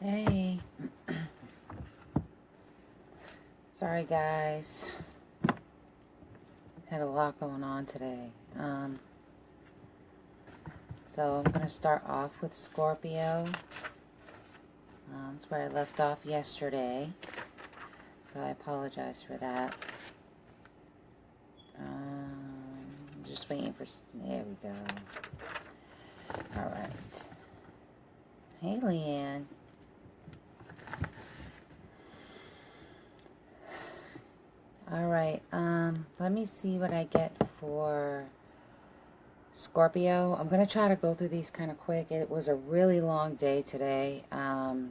Hey. Sorry guys. Had a lot going on today. So I'm going to start off with Scorpio. That's where I left off yesterday. So I apologize for that. Just waiting for... There we go. Alright. Hey, Leanne. Alright, let me see what I get for Scorpio. I'm going to try to go through these kind of quick. It was a really long day today. Had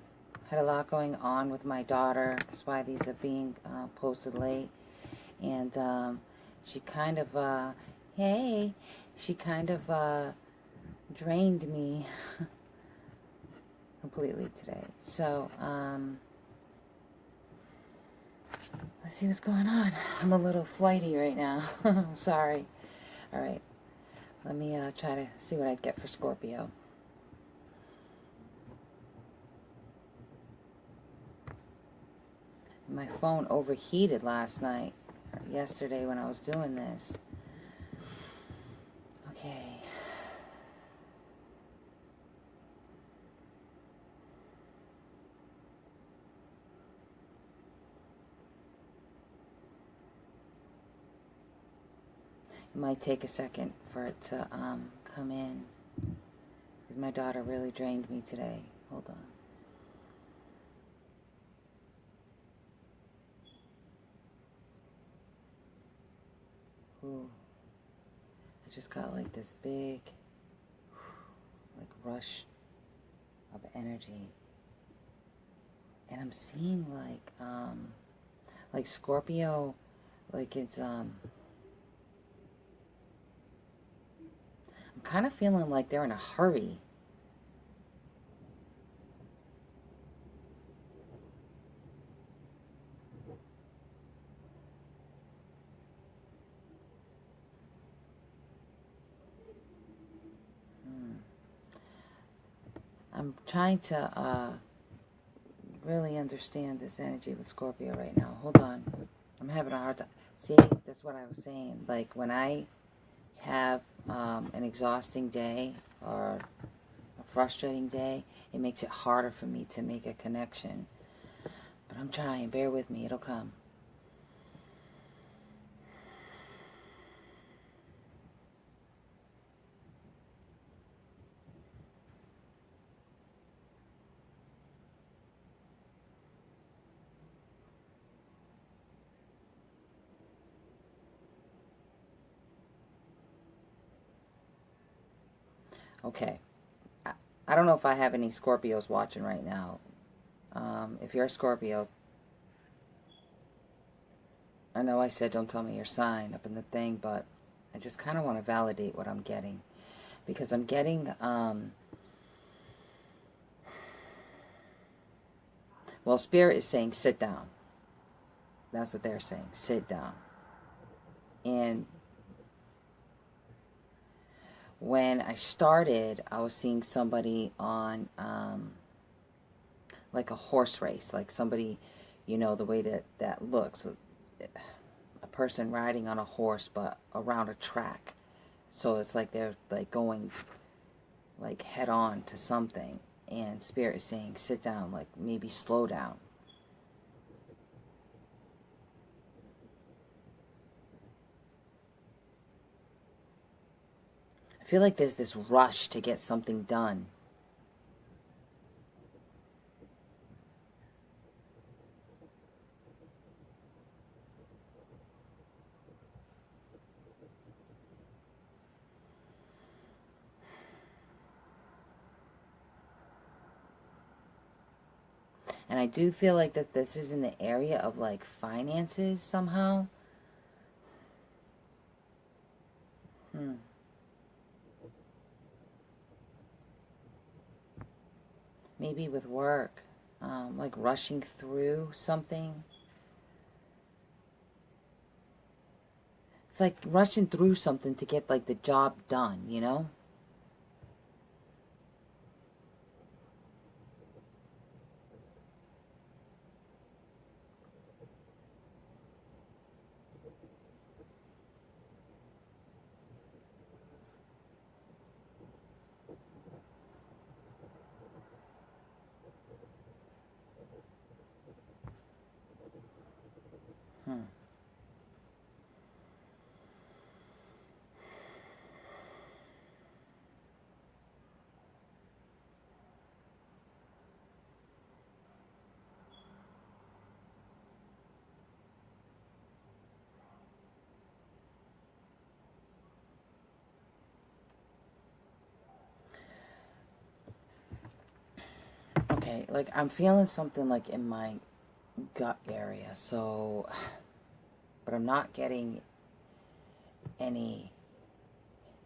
a lot going on with my daughter. That's why these are being posted late. And she kind of, she kind of drained me completely today. So, let's see what's going on. I'm a little flighty right now. Sorry. All right. Let me try to see what I get for Scorpio. My phone overheated last night, or yesterday when I was doing this. Okay. It might take a second for it to come in, because my daughter really drained me today. Hold on. Ooh. I just got like this big, like rush of energy, and I'm seeing like Scorpio, like it's I'm kind of feeling like they're in a hurry. I'm trying to really understand this energy with Scorpio right now. Hold on. I'm having a hard time. See, that's what I was saying. Like when I have an exhausting day or a frustrating day, it makes it harder for me to make a connection. But I'm trying. Bear with me. It'll come. Okay. I don't know if I have any Scorpios watching right now. If you're a Scorpio, I know I said don't tell me your sign up in the thing, but I just kind of want to validate what I'm getting. Because I'm getting, well, Spirit is saying sit down. That's what they're saying, sit down. And when I started, I was seeing somebody on like a horse race, like somebody, you know, the way that looks, a person riding on a horse but around a track. So it's like they're like going like head on to something, and Spirit is saying sit down, like maybe slow down. I feel like there's this rush to get something done. And I do feel like that this is in the area of like finances somehow. Maybe with work, like rushing through something. It's like rushing through something to get like the job done, you know? Okay, like I'm feeling something like in my gut area, so, but I'm not getting any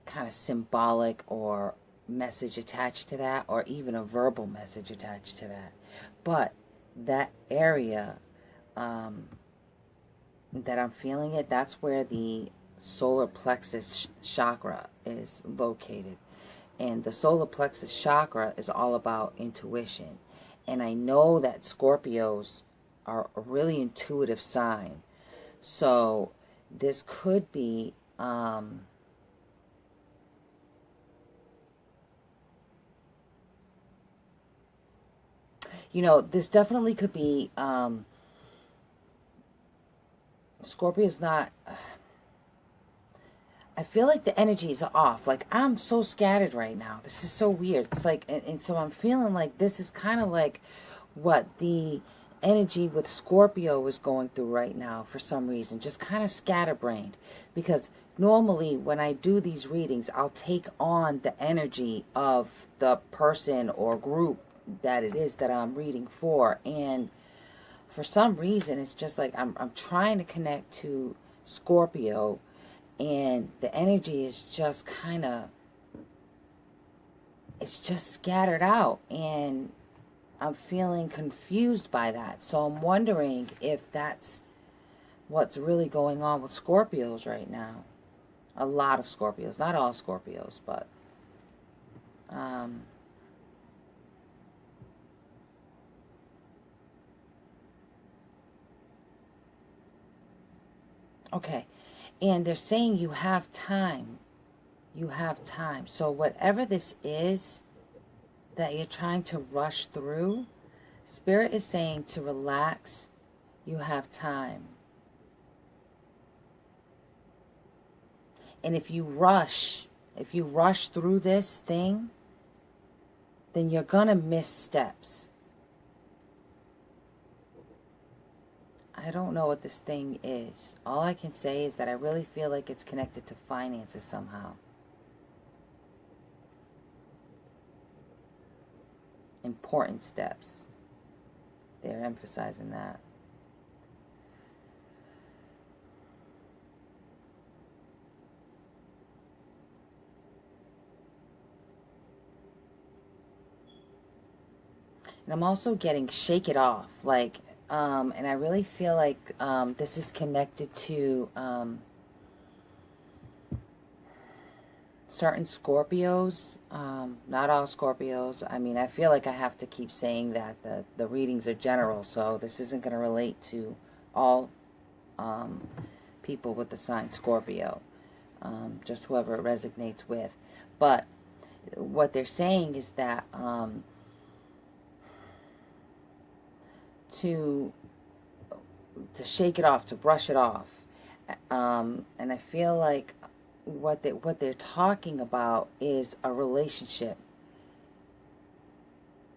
kind of symbolic or message attached to that, or even a verbal message attached to that. But that area that I'm feeling it, that's where the solar plexus chakra is located. And the solar plexus chakra is all about intuition. And I know that Scorpios are a really intuitive sign. So this could be you know, this definitely could be Scorpio's not I feel like the energies are off. Like, I'm so scattered right now. This is so weird. It's like, and so I'm feeling like this is kind of like what the energy with Scorpio is going through right now for some reason. Just kind of scatterbrained. Because normally when I do these readings, I'll take on the energy of the person or group that it is that I'm reading for. And for some reason, it's just like I'm trying to connect to Scorpio, and the energy is just kind of, it's just scattered out, and I'm feeling confused by that. So I'm wondering if that's what's really going on with Scorpios right now. A lot of Scorpios, not all Scorpios, but okay. And they're saying you have time. You have time. So whatever this is that you're trying to rush through, Spirit is saying to relax. You have time. And if you rush through this thing, then you're going to miss steps. I don't know what this thing is. All I can say is that I really feel like it's connected to finances somehow. Important steps. They're emphasizing that. And I'm also getting shake it off. Like, and I really feel like this is connected to certain Scorpios. Not all Scorpios. I mean, I feel like I have to keep saying that. The readings are general, so this isn't going to relate to all people with the sign Scorpio. Just whoever it resonates with. But what they're saying is that to shake it off, to brush it off. And I feel like what they're talking about is a relationship.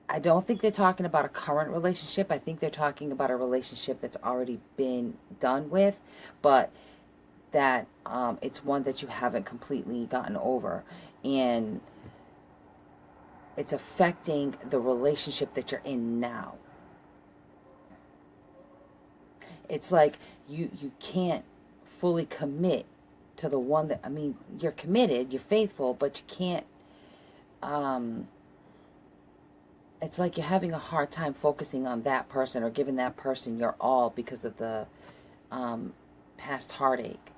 I don't think they're talking about a current relationship. I think they're talking about a relationship that's already been done with, but that it's one that you haven't completely gotten over. And it's affecting the relationship that you're in now. It's like you can't fully commit to the one that, I mean, you're committed, you're faithful, but you can't, it's like you're having a hard time focusing on that person or giving that person your all because of the past heartache.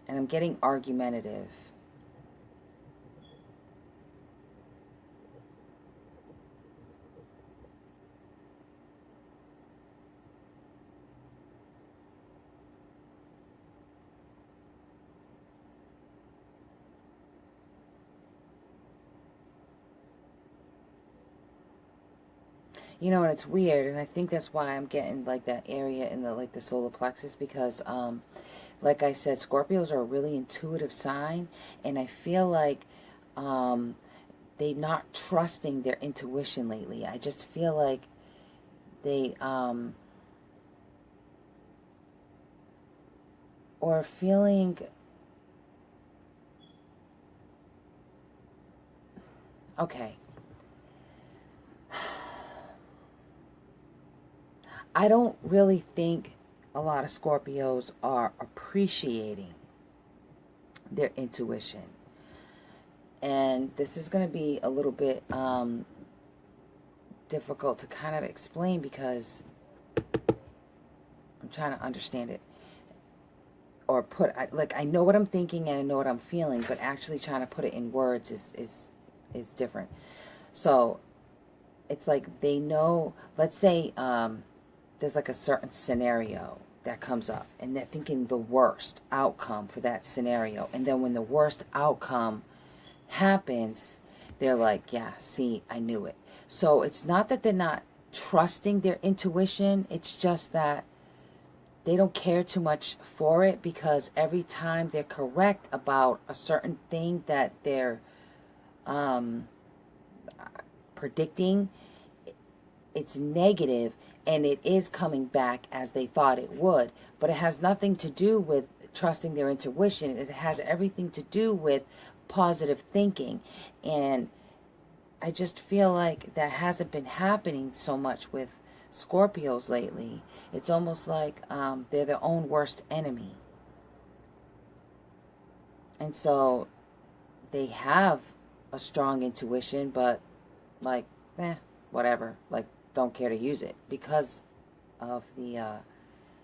And I'm getting argumentative. You know, and it's weird, and I think that's why I'm getting like that area in the like the solar plexus, because like I said, Scorpios are a really intuitive sign, and I feel like they're not trusting their intuition lately. I just feel like they or feeling okay. I don't really think a lot of Scorpios are appreciating their intuition. And this is going to be a little bit difficult to kind of explain because I'm trying to understand it. Or I know what I'm thinking and I know what I'm feeling, but actually trying to put it in words is different. So it's like they know, let's say there's like a certain scenario that comes up and they're thinking the worst outcome for that scenario. And then when the worst outcome happens, they're like, yeah, see, I knew it. So it's not that they're not trusting their intuition. It's just that they don't care too much for it because every time they're correct about a certain thing that they're predicting, it's negative and it is coming back as they thought it would. But it has nothing to do with trusting their intuition. It has everything to do with positive thinking. And I just feel like that hasn't been happening so much with Scorpios lately. It's almost like they're their own worst enemy. And so they have a strong intuition, but like, whatever. Like, don't care to use it because of the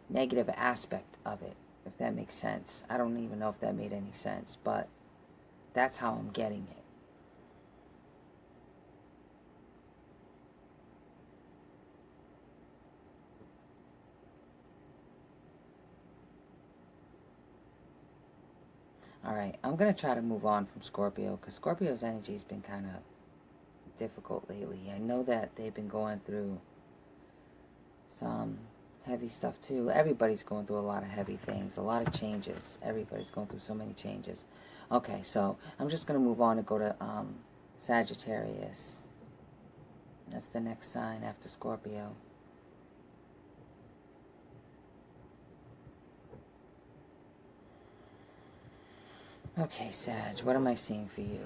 negative aspect of it, if that makes sense. I don't even know if that made any sense, but that's how I'm getting it. Alright, I'm going to try to move on from Scorpio because Scorpio's energy has been kind of difficult lately. I know that they've been going through some heavy stuff too. Everybody's going through a lot of heavy things, a lot of changes. Everybody's going through so many changes. Okay, so I'm just going to move on and go to Sagittarius. That's the next sign after Scorpio. Okay, Sag, what am I seeing for you?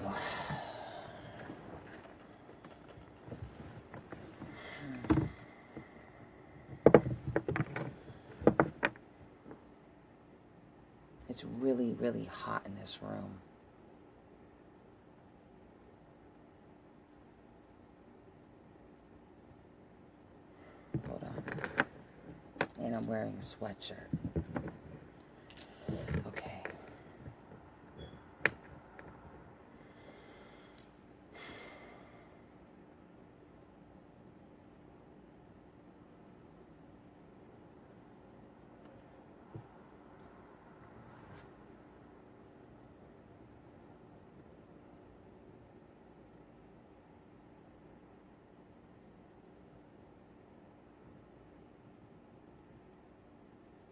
It's really, really hot in this room. Hold on. And I'm wearing a sweatshirt. Okay.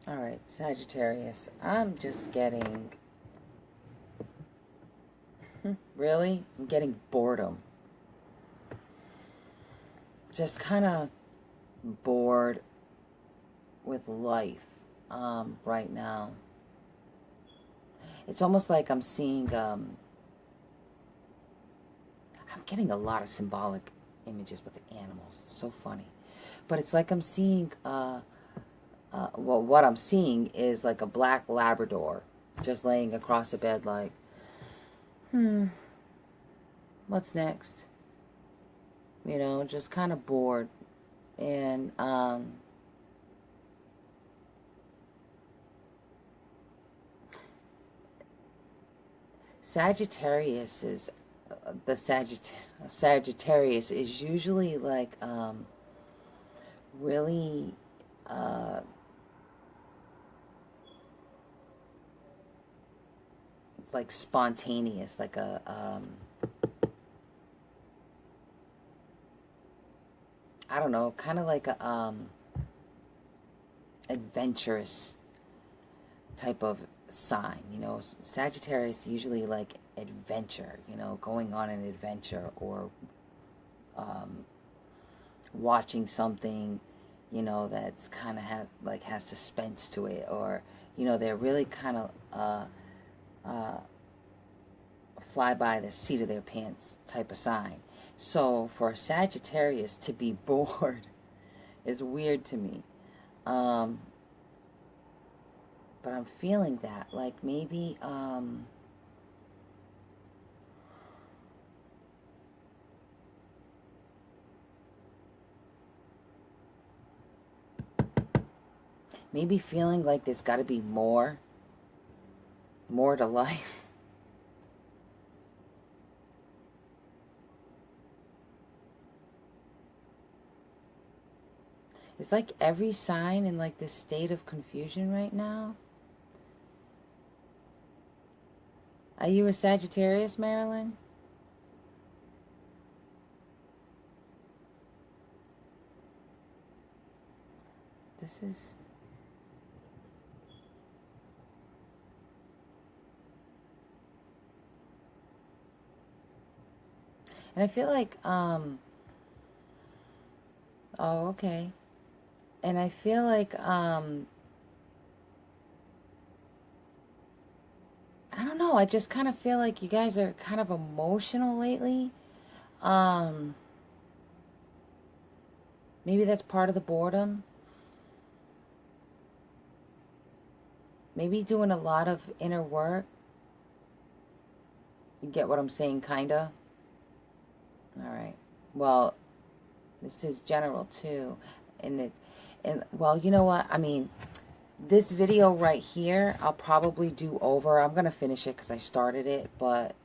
Alright, Sagittarius, I'm just getting... Really? I'm getting boredom. Just kind of bored with life right now. It's almost like I'm seeing... I'm getting a lot of symbolic images with the animals. It's so funny. But it's like I'm seeing... well, what I'm seeing is like a black Labrador just laying across the bed like, what's next? You know, just kind of bored. And, Sagittarius is, Sagittarius is usually like, really, like spontaneous, like a I don't know, kind of like a adventurous type of sign, you know. Sagittarius usually like adventure, you know, going on an adventure or watching something, you know, that's kind of has suspense to it, or you know, they're really kind of fly by the seat of their pants type of sign. So for Sagittarius to be bored is weird to me. But I'm feeling that, like maybe feeling like there's got to be more to life. It's like every sign in like this state of confusion right now. Are you a Sagittarius, Marilyn? This is... And I feel like, oh, okay. And I feel like, I don't know, I just kind of feel like you guys are kind of emotional lately. Maybe that's part of the boredom. Maybe doing a lot of inner work. You get what I'm saying, kinda? Alright. Well, this is general too. And well, you know what? I mean, this video right here, I'll probably do over. I'm going to finish it because I started it, but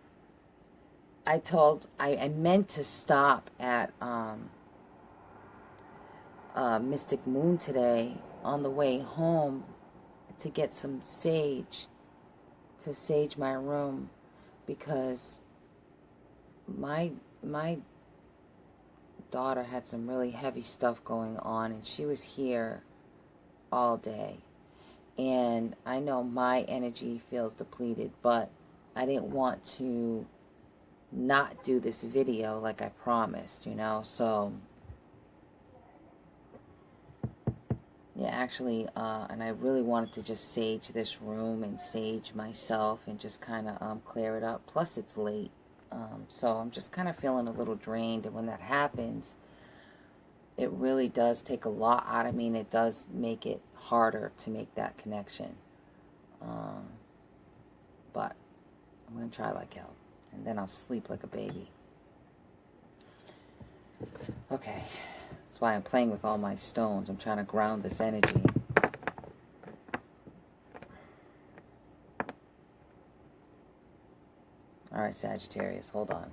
I meant to stop at Mystic Moon today on the way home to get some sage, to sage my room, because my daughter had some really heavy stuff going on, and she was here all day. And I know my energy feels depleted, but I didn't want to not do this video like I promised, you know. So yeah, actually, and I really wanted to just sage this room and sage myself and just kind of clear it up. Plus it's late, so I'm just kind of feeling a little drained, and when that happens, it really does take a lot out of me, and it does make it harder to make that connection. But I'm going to try like hell, and then I'll sleep like a baby. Okay, that's why I'm playing with all my stones. I'm trying to ground this energy. Alright, Sagittarius, hold on.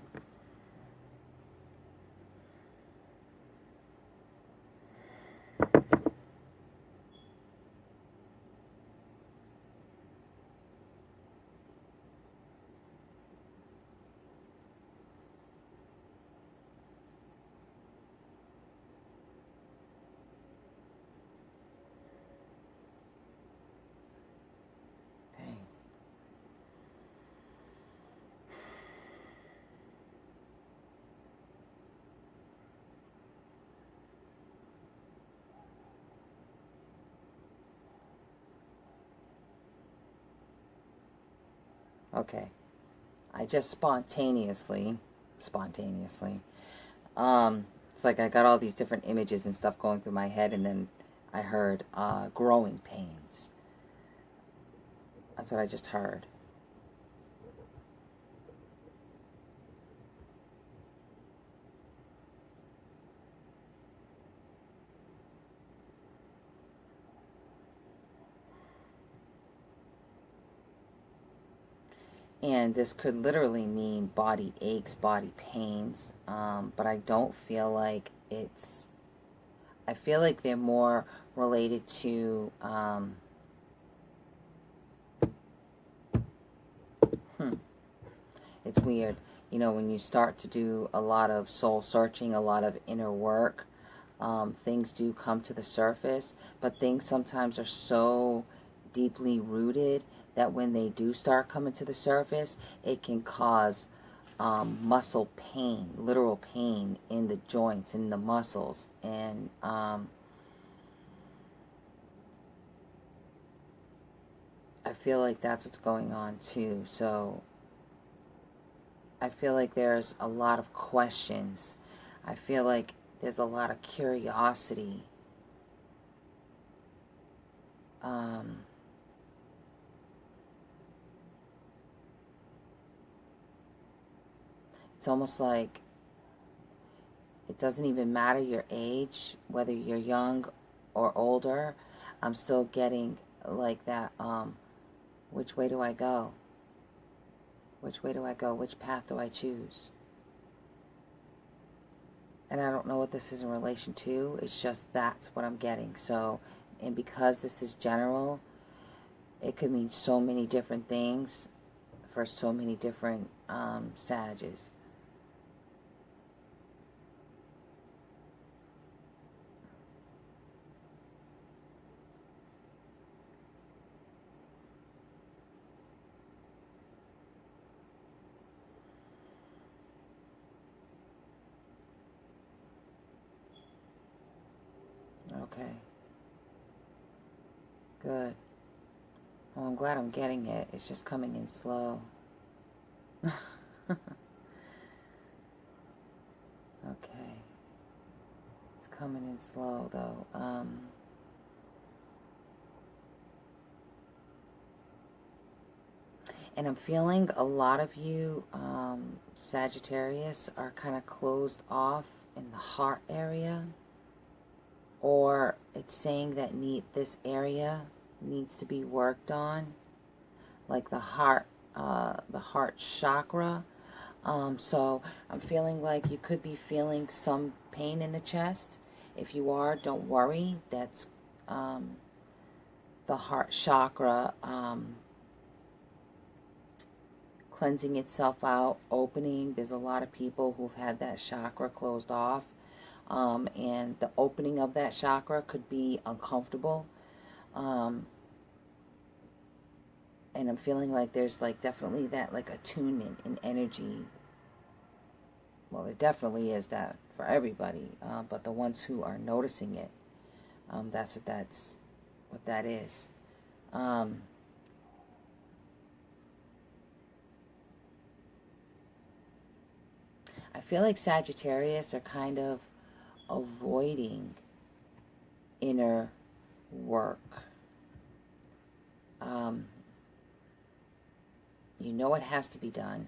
Okay, I just spontaneously, it's like I got all these different images and stuff going through my head, and then I heard growing pains. That's what I just heard. And this could literally mean body aches, body pains, but I don't feel like it's... I feel like they're more related to... It's weird. You know, when you start to do a lot of soul searching, a lot of inner work, things do come to the surface, but things sometimes are so deeply rooted that when they do start coming to the surface, it can cause muscle pain, literal pain in the joints, in the muscles. And I feel like that's what's going on too. So I feel like there's a lot of questions. I feel like there's a lot of curiosity it's almost like it doesn't even matter your age, whether you're young or older. I'm still getting like that, which way do I go? Which way do I go? Which path do I choose? And I don't know what this is in relation to. It's just that's what I'm getting. So, and because this is general, it could mean so many different things for so many different Sages. Okay. Good. Well, I'm glad I'm getting it. It's just coming in slow. Okay. It's coming in slow, though. And I'm feeling a lot of you, Sagittarius, are kind of closed off in the heart area. Or it's saying that this area needs to be worked on, like the heart chakra. So I'm feeling like you could be feeling some pain in the chest. If you are, don't worry. That's the heart chakra cleansing itself out, opening. There's a lot of people who've had that chakra closed off. And the opening of that chakra could be uncomfortable. And I'm feeling like there's like definitely that like attunement in energy. Well, there definitely is that for everybody, but the ones who are noticing it, that's what that is. I feel like Sagittarius are kind of avoiding inner work. You know it has to be done,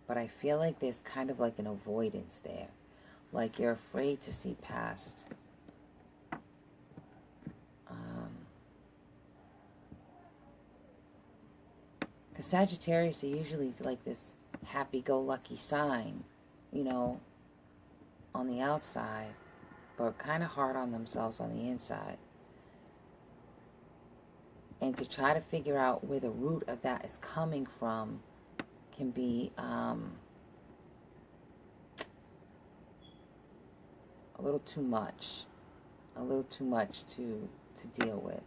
but I feel like there's kind of like an avoidance there. Like you're afraid to see past. Because Sagittarius are usually like this happy-go-lucky sign, you know, on the outside, but kind of hard on themselves on the inside. And to try to figure out where the root of that is coming from can be a little too much. A little too much to deal with.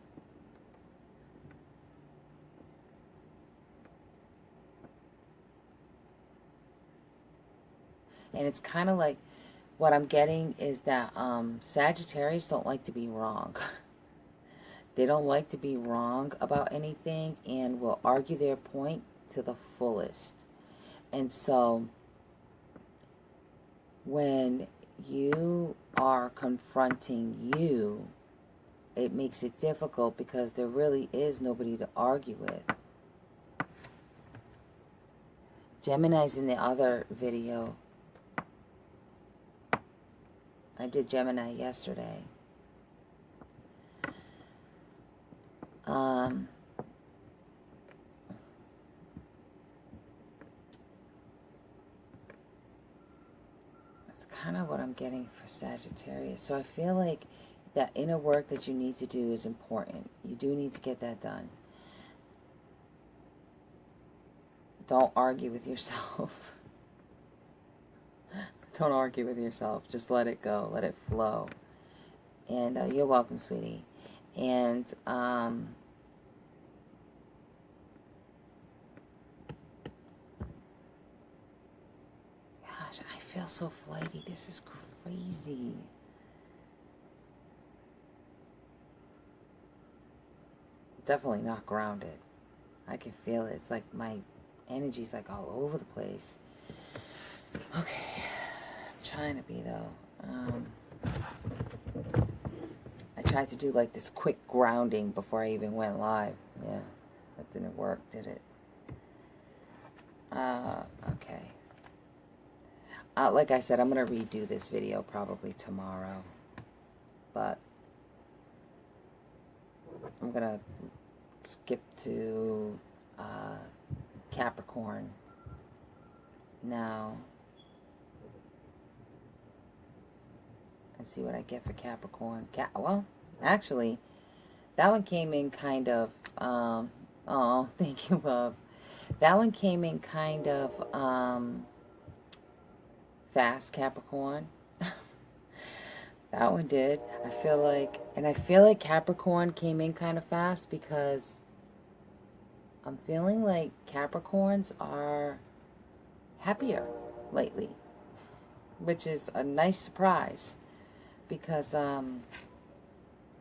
And it's kind of like, what I'm getting is that Sagittarius don't like to be wrong. They don't like to be wrong about anything and will argue their point to the fullest. And so when you are confronting you, it makes it difficult because there really is nobody to argue with. Gemini's in the other video. I did Gemini yesterday. That's kind of what I'm getting for Sagittarius. So I feel like that inner work that you need to do is important. You do need to get that done. Don't argue with yourself. Don't argue with yourself. Just let it go. Let it flow. And you're welcome, sweetie. And gosh, I feel so flighty. This is crazy. Definitely not grounded. I can feel it. It's like my energy's like all over the place. Okay. I'm trying to be, though. I try tried to do like this quick grounding before I even went live. Yeah, that didn't work, did it? Okay. Like I said, I'm going to redo this video probably tomorrow. But I'm going to skip to Capricorn now. And see what I get for Capricorn. Well, actually, that one came in kind of, oh, thank you, Bob. That one came in kind of fast, Capricorn. That one did. I feel like Capricorn came in kind of fast because I'm feeling like Capricorns are happier lately, which is a nice surprise because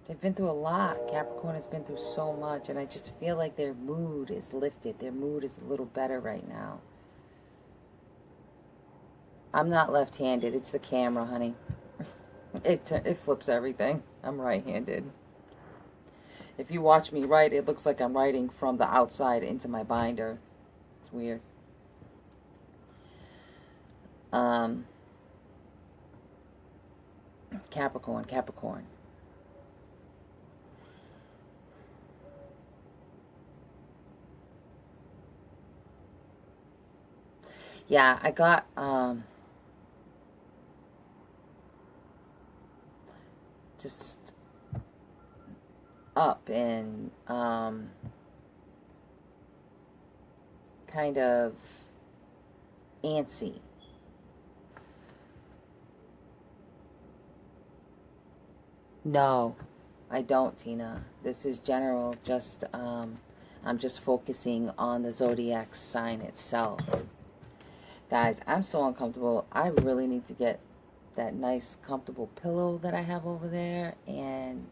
they've been through a lot. Capricorn has been through so much, and I just feel like their mood is lifted. Their mood is a little better right now. I'm not left-handed. It's the camera, honey. It flips everything. I'm right-handed. If you watch me write, it looks like I'm writing from the outside into my binder. It's weird. Capricorn. Yeah, I got, just up and, kind of antsy. No, I don't, Tina. This is general. Just, I'm just focusing on the zodiac sign itself. Guys, I'm so uncomfortable. I really need to get that nice, comfortable pillow that I have over there and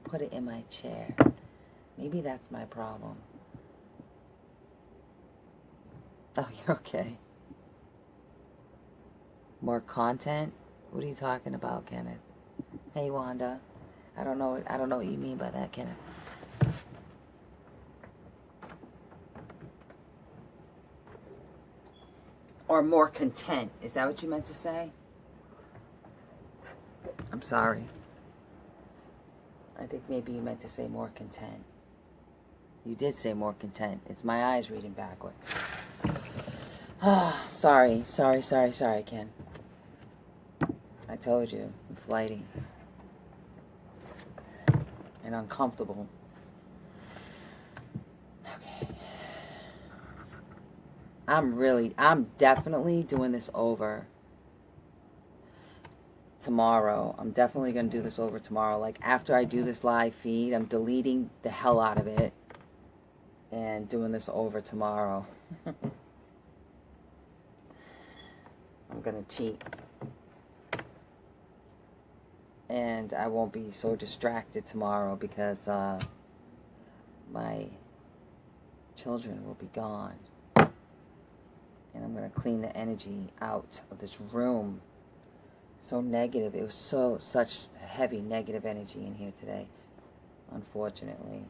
put it in my chair. Maybe that's my problem. Oh, you're okay. More content? What are you talking about, Kenneth? Hey, Wanda. I don't know what you mean by that, Kenneth. Or more content. Is that what you meant to say? I'm sorry. I think maybe you meant to say more content. You did say more content. It's my eyes reading backwards. Ah, sorry, Ken. I told you, I'm flighty. And uncomfortable. Okay. I'm definitely doing this over tomorrow. I'm definitely going to do this over tomorrow. Like, after I do this live feed, I'm deleting the hell out of it and doing this over tomorrow. I'm going to cheat. And I won't be so distracted tomorrow because my children will be gone. And I'm going to clean the energy out of this room. So negative. It was such heavy negative energy in here today, unfortunately.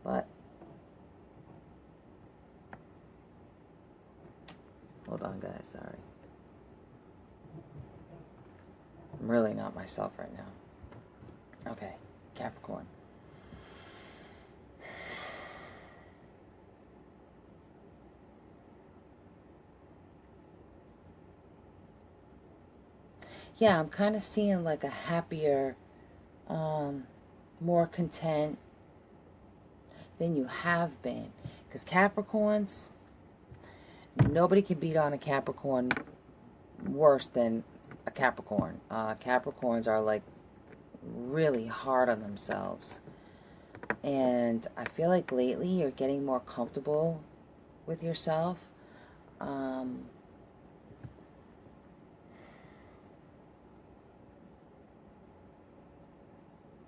But hold on, guys. Sorry. I'm really not myself right now. Okay, Capricorn. Yeah, I'm kind of seeing like a happier, more content than you have been. Because Capricorns, nobody can beat on a Capricorn worse than a Capricorn. Capricorns are like really hard on themselves. And I feel like lately you're getting more comfortable with yourself.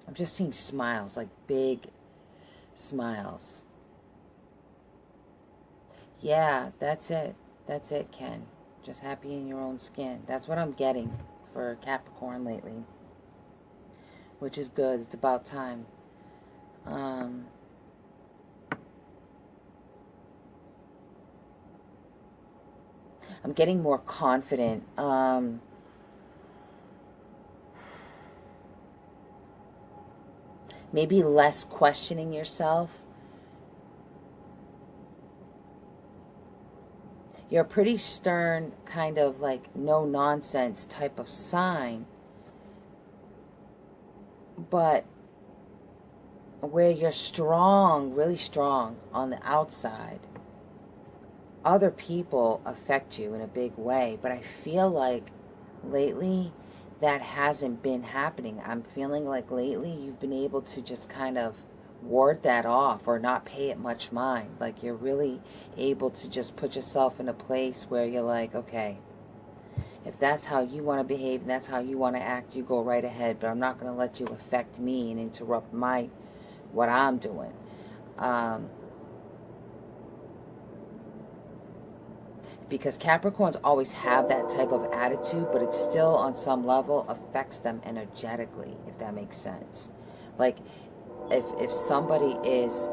I'm just seeing smiles, like big smiles. Yeah, that's it. That's it, Ken. Just happy in your own skin. That's what I'm getting for Capricorn lately. Which is good. It's about time. I'm getting more confident. Maybe less questioning yourself. You're a pretty stern, kind of like no-nonsense type of sign. But where you're strong, really strong on the outside, other people affect you in a big way. But I feel like lately that hasn't been happening. I'm feeling like lately you've been able to just kind of ward that off or not pay it much mind. Like you're really able to just put yourself in a place where you're like, okay, if that's how you want to behave and that's how you want to act, you go right ahead. But I'm not going to let you affect me and interrupt what I'm doing. Because Capricorns always have that type of attitude, but it still on some level affects them energetically, if that makes sense. Like if somebody is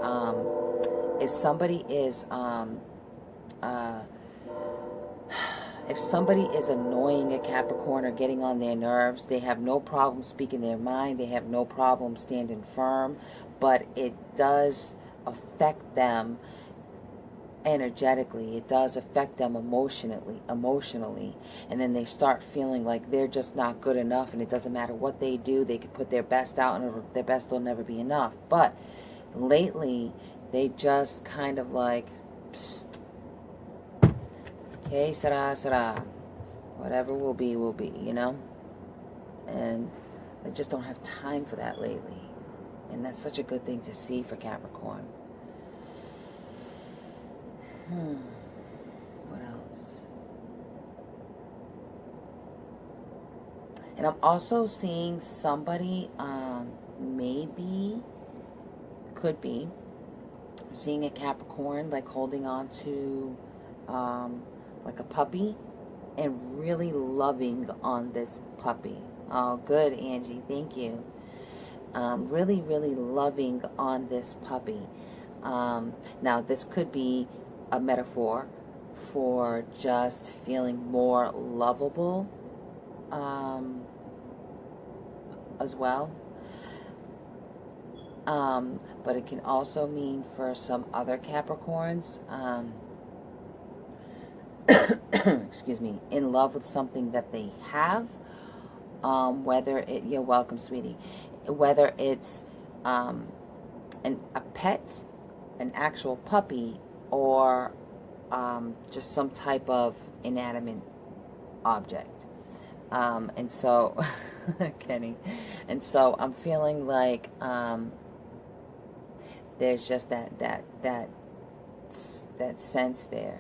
if somebody is annoying a Capricorn or getting on their nerves, they have no problem speaking their mind, they have no problem standing firm, but it does affect them energetically. It does affect them emotionally, and then they start feeling like they're just not good enough, and it doesn't matter what they do, they could put their best out and their best will never be enough. But lately they just kind of like, okay, sera, whatever will be, you know. And I just don't have time for that lately, and that's such a good thing to see for Capricorn. What else? And I'm also seeing somebody, maybe, could be, I'm seeing a Capricorn like holding on to like a puppy and really loving on this puppy. Oh, good, Angie. Thank you. Really, really loving on this puppy. Now, this could be a metaphor for just feeling more lovable as well. But it can also mean for some other Capricorns, excuse me, in love with something that they have, whether it, you're welcome, sweetie, whether it's a pet, an actual puppy, or just some type of inanimate object. And so, Kenny, and so I'm feeling like there's just that sense there.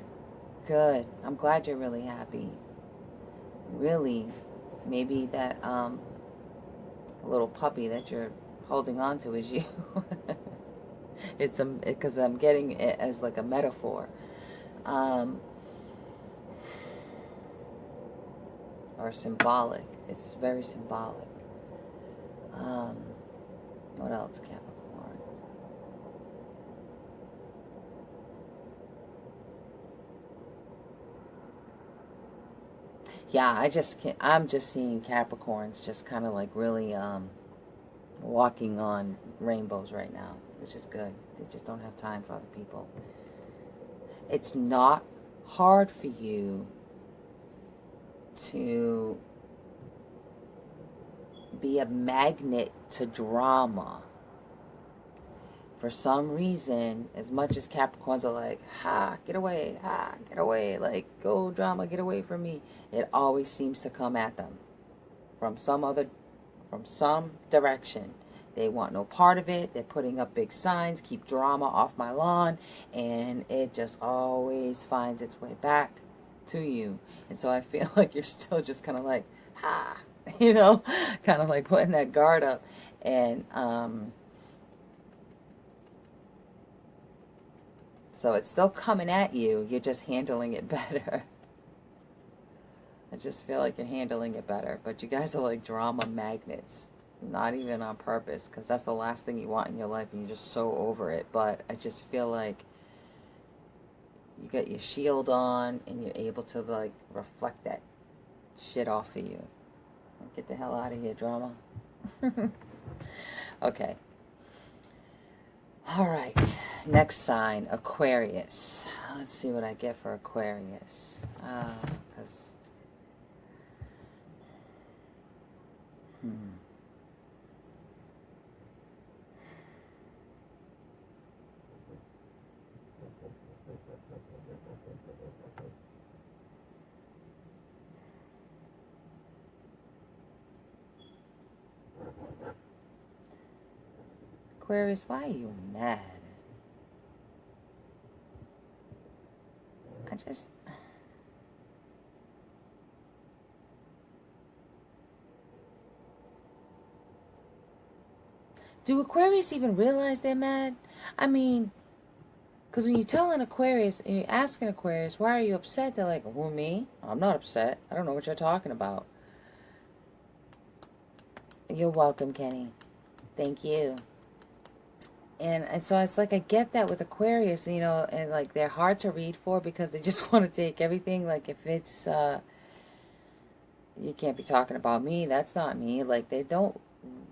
Good. I'm glad you're really happy. Really, maybe that little puppy that you're holding on to is you. It's because I'm getting it as like a metaphor, or symbolic. It's very symbolic. What else, Capricorn? Yeah, I'm just seeing Capricorns just kind of like really walking on rainbows right now, which is good. They just don't have time for other people. It's not hard for you to be a magnet to drama. For some reason, as much as Capricorns are like, get away, like, go drama, get away from me, it always seems to come at them from some direction. They want no part of it. They're putting up big signs, keep drama off my lawn, and it just always finds its way back to you. And so I feel like you're still just kind of like, kind of like putting that guard up. And so it's still coming at you. You're just handling it better. I just feel like you're handling it better. But you guys are like drama magnets. Not even on purpose, because that's the last thing you want in your life and you're just so over it. But I just feel like you got your shield on and you're able to like reflect that shit off of you. Get the hell out of here, drama. Okay. Alright. Next sign, Aquarius. Let's see what I get for Aquarius. Because... Aquarius, why are you mad? I just... Do Aquarius even realize they're mad? I mean, because when you tell an Aquarius, and you ask an Aquarius, why are you upset? They're like, who, me? I'm not upset. I don't know what you're talking about. You're welcome, Kenny. Thank you. And so it's like I get that with Aquarius, you know, and like they're hard to read for because they just want to take everything. Like if it's, you can't be talking about me, that's not me. Like they don't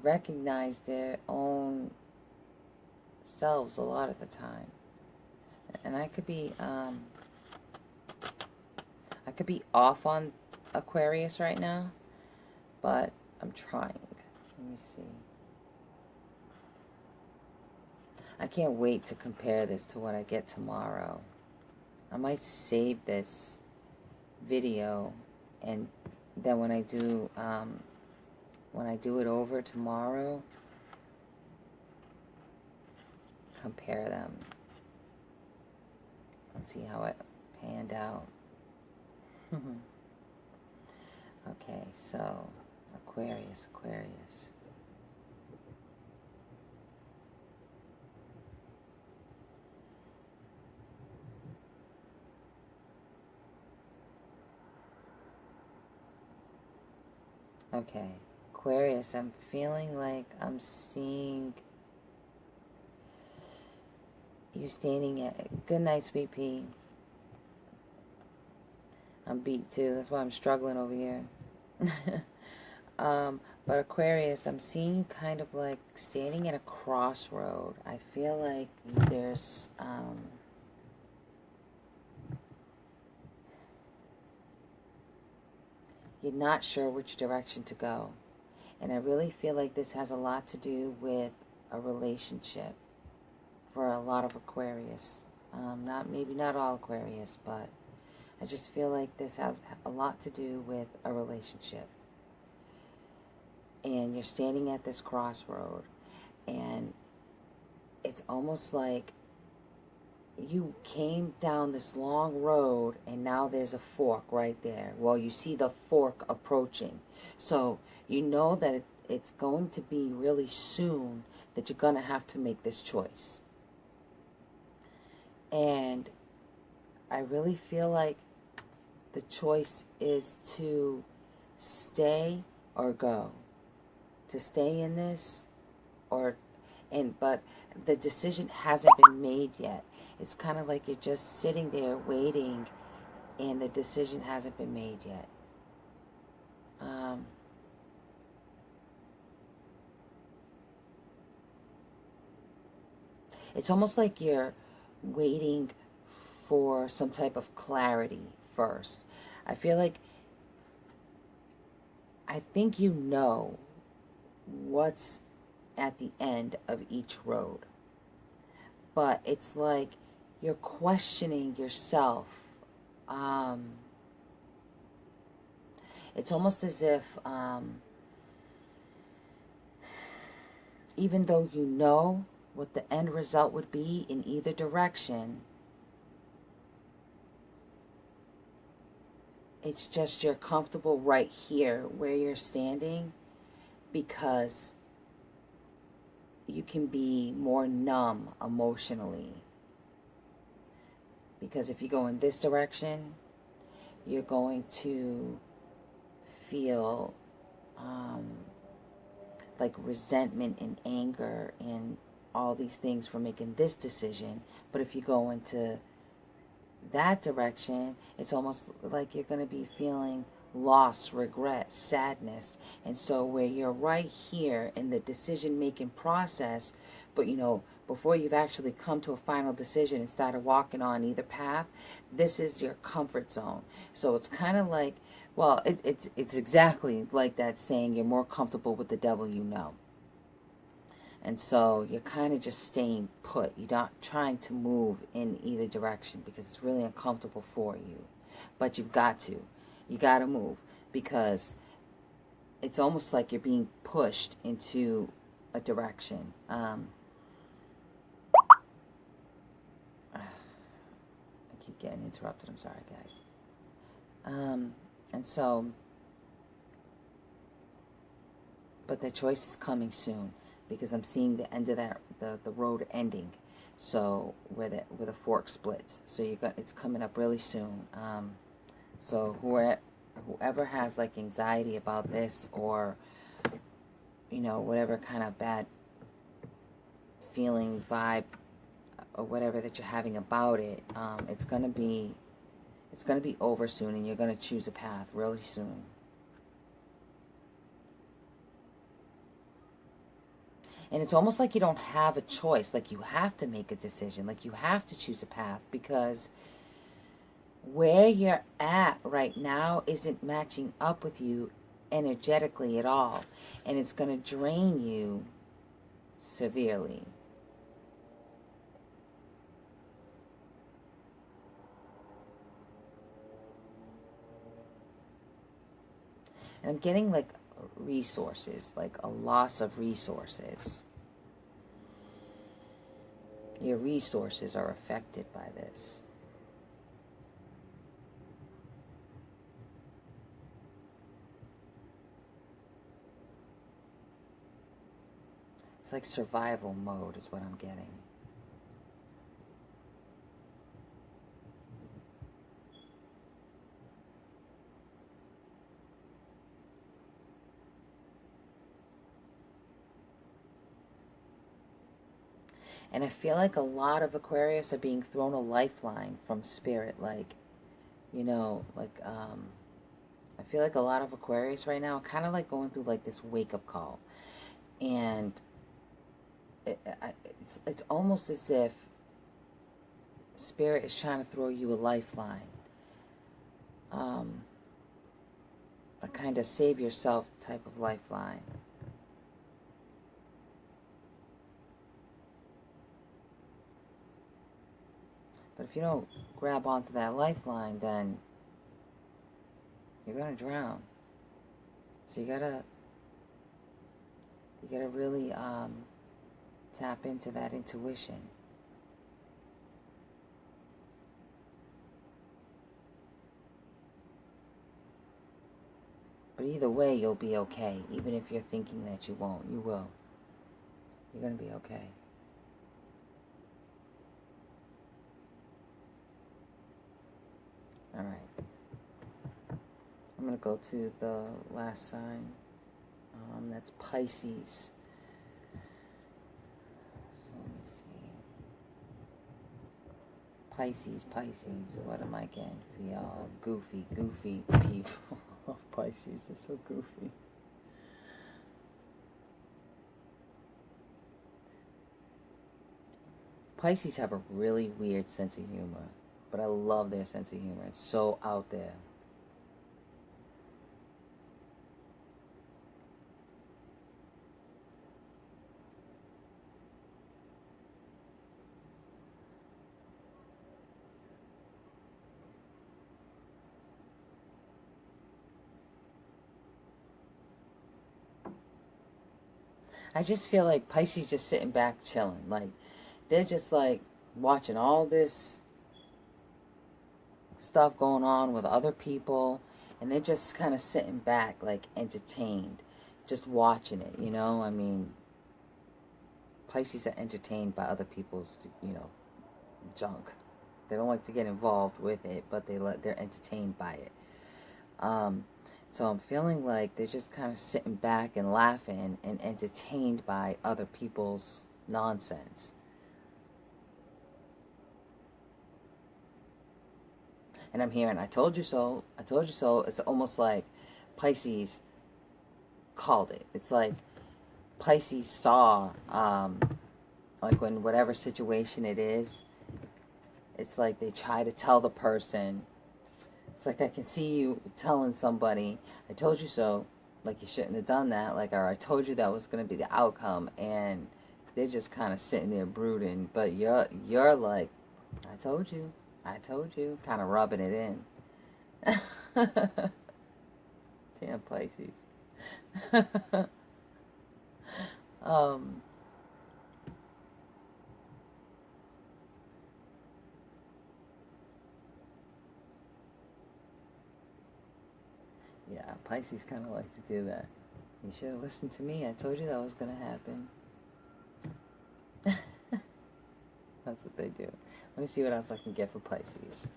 recognize their own selves a lot of the time. And I could be off on Aquarius right now, but I'm trying. Let me see. I can't wait to compare this to what I get tomorrow. I might save this video, and then when I do it over tomorrow, compare them and see how it panned out. Okay, so Aquarius. Okay, Aquarius, I'm feeling like I'm seeing you standing at... Good night, sweet pea. I'm beat too, that's why I'm struggling over here. But Aquarius, I'm seeing you kind of like standing at a crossroad. I feel like there's... you're not sure which direction to go. And I really feel like this has a lot to do with a relationship for a lot of Aquarius. Maybe not all Aquarius, but I just feel like this has a lot to do with a relationship. And you're standing at this crossroad, and it's almost like you came down this long road and now there's a fork right there. Well, you see the fork approaching. So you know that it's going to be really soon that you're going to have to make this choice. And I really feel like the choice is to stay or go. To stay in this but the decision hasn't been made yet. It's kind of like you're just sitting there waiting and the decision hasn't been made yet. It's almost like you're waiting for some type of clarity first. I think you know what's at the end of each road. But it's like you're questioning yourself. It's almost as if, even though you know what the end result would be in either direction, it's just you're comfortable right here where you're standing because you can be more numb emotionally. Because if you go in this direction, you're going to feel like resentment and anger and all these things for making this decision. But if you go into that direction, it's almost like you're going to be feeling loss, regret, sadness. And so where you're right here in the decision making process, but you know, before you've actually come to a final decision and started walking on either path, this is your comfort zone. So it's kind of like, well, it's exactly like that saying, you're more comfortable with the devil you know. And so you're kind of just staying put. You're not trying to move in either direction because it's really uncomfortable for you. But you've got to. You got to move because it's almost like you're being pushed into a direction. I keep getting interrupted. I'm sorry, guys. And so, but the choice is coming soon. Because I'm seeing the end of that, the road ending, so where the fork splits. So it's coming up really soon. So whoever has like anxiety about this, or you know, whatever kind of bad feeling, vibe, or whatever that you're having about it, it's gonna be over soon, and you're gonna choose a path really soon. And it's almost like you don't have a choice, like you have to make a decision, like you have to choose a path, because where you're at right now isn't matching up with you energetically at all. And it's going to drain you severely. And I'm getting like resources, like a loss of resources. Your resources are affected by this. It's like survival mode is what I'm getting. And I feel like a lot of Aquarius are being thrown a lifeline from spirit. Like, you know, like, I feel like a lot of Aquarius right now are kind of like going through like this wake-up call. And it's almost as if spirit is trying to throw you a lifeline. A kind of save yourself type of lifeline. But if you don't grab onto that lifeline, then you're going to drown. So you gotta really tap into that intuition. But either way, you'll be okay. Even if you're thinking that you won't, you will. You're going to be okay. All right. I'm going to go to the last sign. That's Pisces. So let me see. Pisces. What am I getting for y'all? Goofy people. Pisces, they're so goofy. Pisces have a really weird sense of humor. But I love their sense of humor. It's so out there. I just feel like Pisces just sitting back chilling. Like, they're just like watching all this stuff going on with other people, and they're just kind of sitting back, like entertained, just watching it, you know. I mean, Pisces are entertained by other people's, you know, junk. They don't like to get involved with it, but they're entertained by it. So I'm feeling like they're just kind of sitting back and laughing and entertained by other people's nonsense. And I'm hearing, I told you so, I told you so. It's almost like Pisces called it. It's like Pisces saw, like when whatever situation it is, it's like they try to tell the person. It's like I can see you telling somebody, I told you so, like you shouldn't have done that, like, or I told you that was going to be the outcome, and they're just kind of sitting there brooding, but you're like, I told you, kind of rubbing it in. Damn Pisces. Yeah, Pisces kind of like to do that. You should have listened to me. I told you that was going to happen. That's what they do. Let me see what else I can get for Pisces.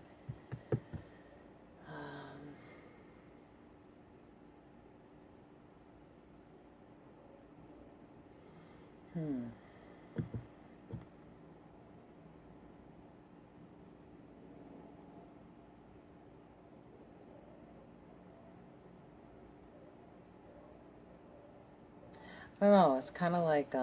I don't know. It's kind of like,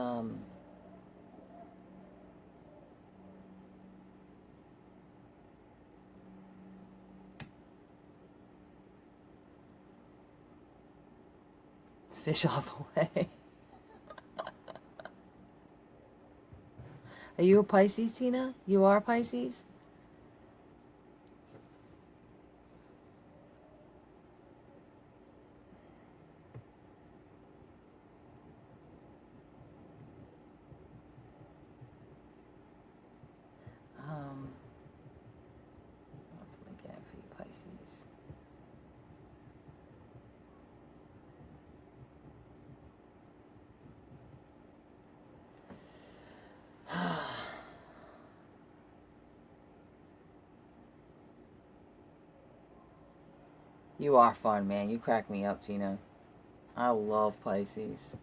fish all the way. Are you a Pisces, Tina? You are a Pisces? What's my gap for you, Pisces? You are fun, man. You crack me up, Tina. I love Pisces.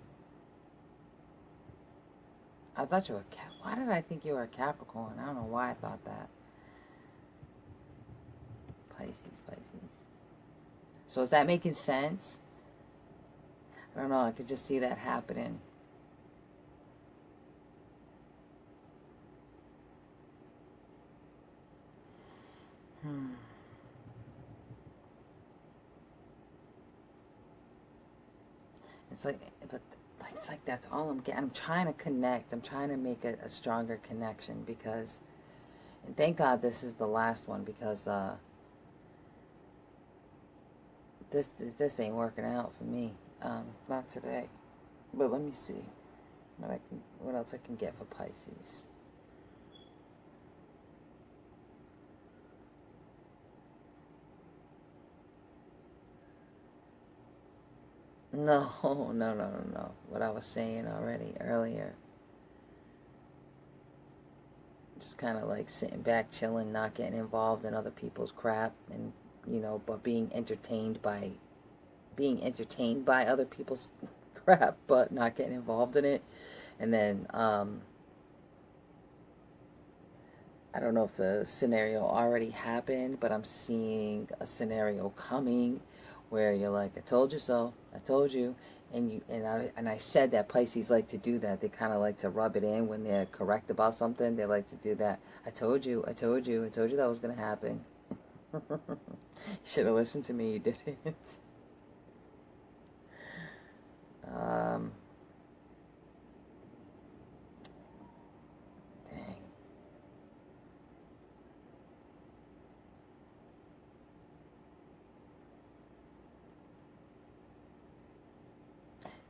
I thought you were why did I think you were a Capricorn? I don't know why I thought that. Pisces. So is that making sense? I don't know. I could just see that happening. It's like, but it's like that's all I'm getting. I'm trying to connect. I'm trying to make a stronger connection because, and thank God this is the last one because this ain't working out for me. Not today. But let me see what else I can get for Pisces. No. What I was saying already earlier. Just kind of like sitting back, chilling, not getting involved in other people's crap, and but being entertained by other people's crap, but not getting involved in it. And then I don't know if the scenario already happened, but I'm seeing a scenario coming where you're like, I told you so, I told you, and I said that Pisces like to do that. They kind of like to rub it in when they're correct about something. They like to do that. I told you that was going to happen. You should have listened to me. You didn't. Dang.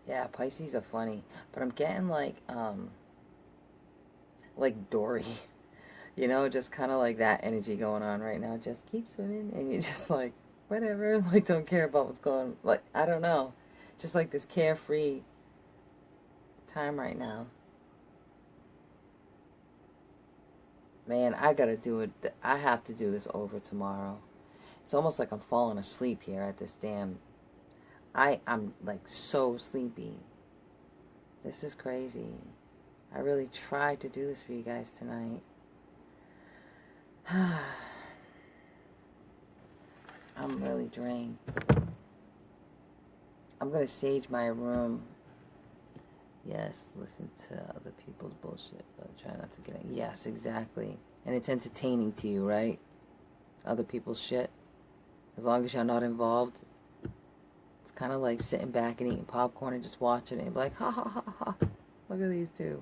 Yeah, Pisces are funny, but I'm getting like Dory, just kind of like that energy going on right now. Just keep swimming, and you're just like, whatever, like don't care about what's going, like, I don't know, just like this carefree time right now. Man, I gotta do it. I have to do this over tomorrow. It's almost like I'm falling asleep here at this damn I'm like so sleepy. This is crazy. I really tried to do this for you guys tonight. I'm really drained. I'm going to sage my room. Yes, listen to other people's bullshit, but try not to get it. Yes, exactly. And it's entertaining to you, right? Other people's shit. As long as you're not involved. It's kind of like sitting back and eating popcorn and just watching it and be like, ha ha ha ha. Look at these two.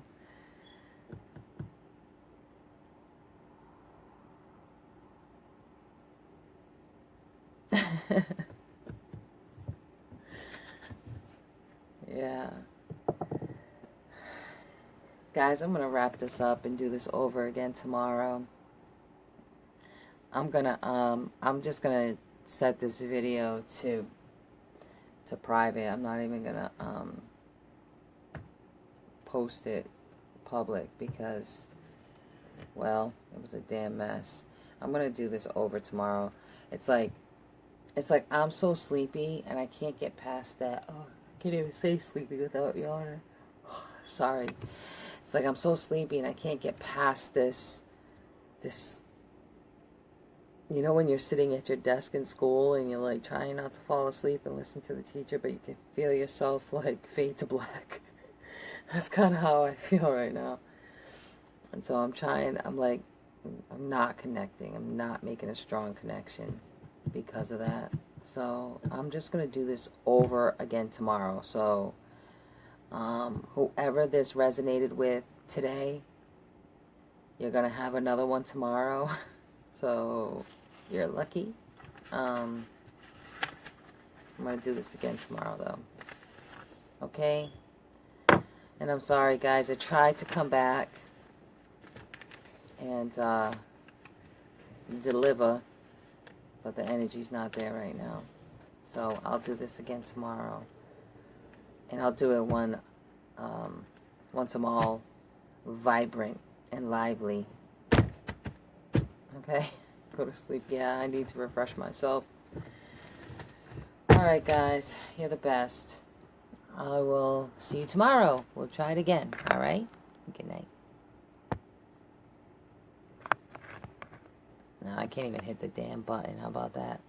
Yeah. Guys, I'm going to wrap this up and do this over again tomorrow. I'm just going to set this video to private. I'm not even going to post it public because, well, it was a damn mess. I'm going to do this over tomorrow. It's like I'm so sleepy and I can't get past that. Oh, I can't even say sleepy without yawning. Sorry. It's like I'm so sleepy and I can't get past this, you know, when you're sitting at your desk in school and you're like trying not to fall asleep and listen to the teacher, but you can feel yourself like fade to black. That's kind of how I feel right now. And so I'm not connecting. I'm not making a strong connection because of that. So I'm just going to do this over again tomorrow. So whoever this resonated with today, you're going to have another one tomorrow. So you're lucky. I'm going to do this again tomorrow though. Okay? And I'm sorry guys, I tried to come back and deliver, but the energy's not there right now. So I'll do this again tomorrow. And I'll do it once I'm all vibrant and lively. Okay? Go to sleep. Yeah, I need to refresh myself. Alright guys, you're the best. I will see you tomorrow. We'll try it again. Alright? Good night. No, I can't even hit the damn button. How about that?